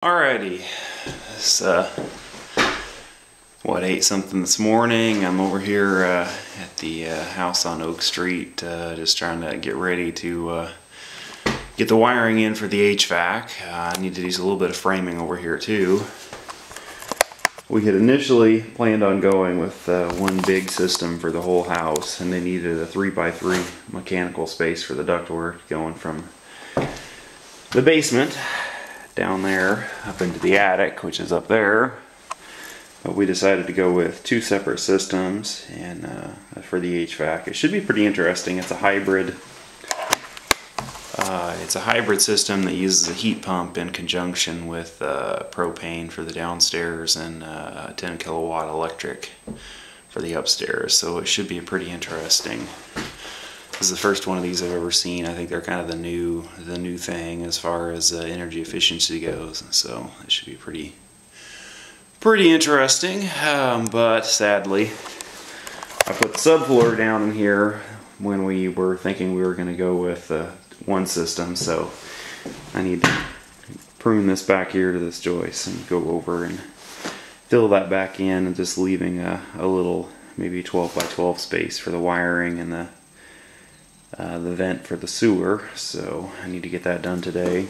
Alrighty, it's 8 something this morning. I'm over here at the house on Oak Street, just trying to get ready to get the wiring in for the HVAC. I need to do a little bit of framing over here too. We had initially planned on going with one big system for the whole house, and they needed a 3x3 mechanical space for the ductwork going from the basement down there up into the attic, which is up there. But we decided to go with two separate systems and for the HVAC. It should be pretty interesting. It's a hybrid. It's a hybrid system that uses a heat pump in conjunction with propane for the downstairs and 10 kilowatt electric for the upstairs. So it should be pretty interesting. This is the first one of these I've ever seen. I think they're kind of the new thing as far as energy efficiency goes. So it should be pretty interesting. But sadly, I put the subfloor down in here when we were thinking we were going to go with one system. So I need to prune this back here to this joist and go over and fill that back in, and just leaving a little maybe 12 by 12 space for the wiring and the vent for the sewer. So I need to get that done today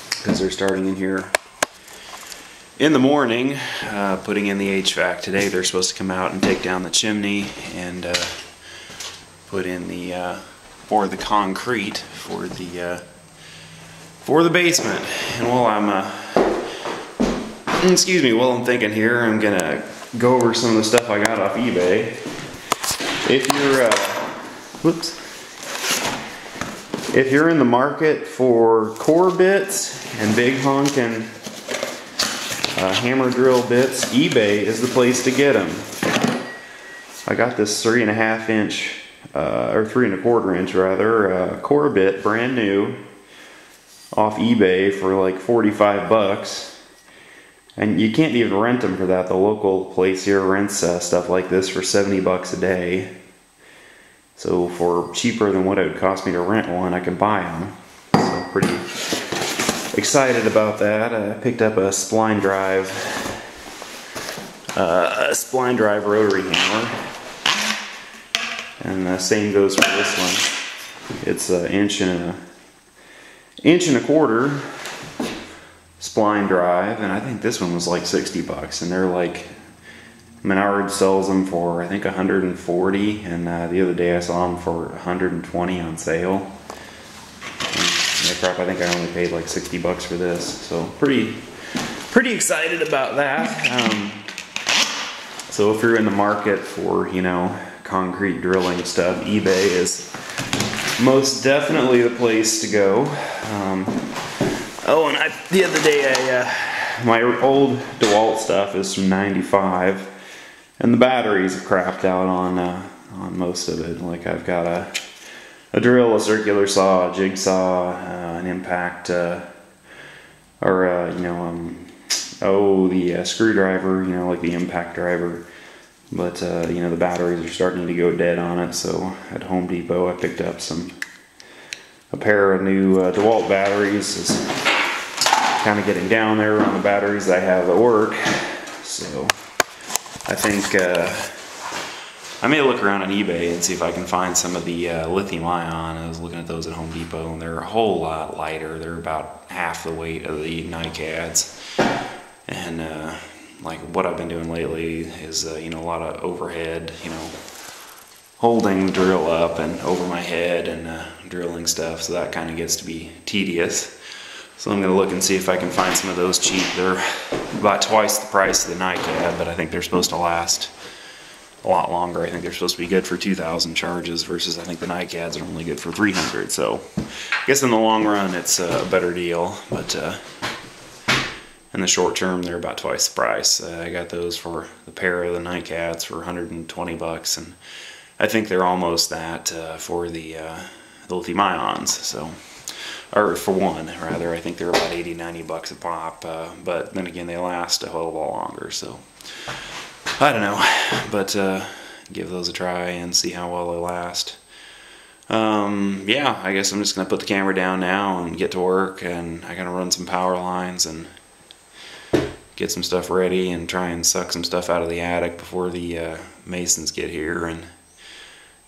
because they're starting in here in the morning, putting in the HVAC. Today they're supposed to come out and take down the chimney and put in the pour the concrete for the basement. And while I'm while I'm thinking here, I'm gonna go over some of the stuff I got off eBay. If you're if you're in the market for core bits and big honkin' hammer drill bits, eBay is the place to get them. I got this 3.5 inch, or 3.25 inch rather, core bit, brand new, off eBay for like 45 bucks. And you can't even rent them for that. The local place here rents stuff like this for 70 bucks a day. So for cheaper than what it would cost me to rent one, I can buy them. So pretty excited about that. I picked up a spline drive rotary hammer, and the same goes for this one. It's an inch and a quarter spline drive, and I think this one was like 60 bucks, and they're like, Menards sells them for I think 140, and the other day I saw them for 120 on sale. Crap, I think I only paid like 60 bucks for this, so pretty excited about that. So if you're in the market for, you know, concrete drilling stuff, eBay is most definitely the place to go. Oh, and the other day my old DeWalt stuff is from '95, and the batteries have crapped out on most of it. Like I've got a drill, a circular saw, a jigsaw, an impact, the screwdriver, you know, like the impact driver. But, you know, the batteries are starting to go dead on it. So at Home Depot I picked up a pair of new DeWalt batteries. It's kind of getting down there on the batteries that I have at work. So I think I may look around on eBay and see if I can find some of the lithium ion. I was looking at those at Home Depot, and they're a whole lot lighter. They're about half the weight of the NiCads. And like what I've been doing lately is you know, a lot of overhead, you know, holding the drill up and over my head and drilling stuff. So that kind of gets to be tedious. So I'm going to look and see if I can find some of those cheap. They're about twice the price of the NiCad, but I think they're supposed to last a lot longer. I think they're supposed to be good for 2,000 charges versus I think the NiCads are only good for 300. So I guess in the long run it's a better deal, but in the short term they're about twice the price. I got those for the pair of the NiCads for 120 bucks, and I think they're almost that for the lithium ions. So, or for one rather, I think they're about 80-90 bucks a pop, but then again they last a whole lot longer. So I don't know, but give those a try and see how well they last. Yeah, I guess I'm just gonna put the camera down now and get to work, and I gotta run some power lines and get some stuff ready and try and suck some stuff out of the attic before the masons get here, and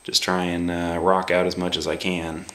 just try and rock out as much as I can.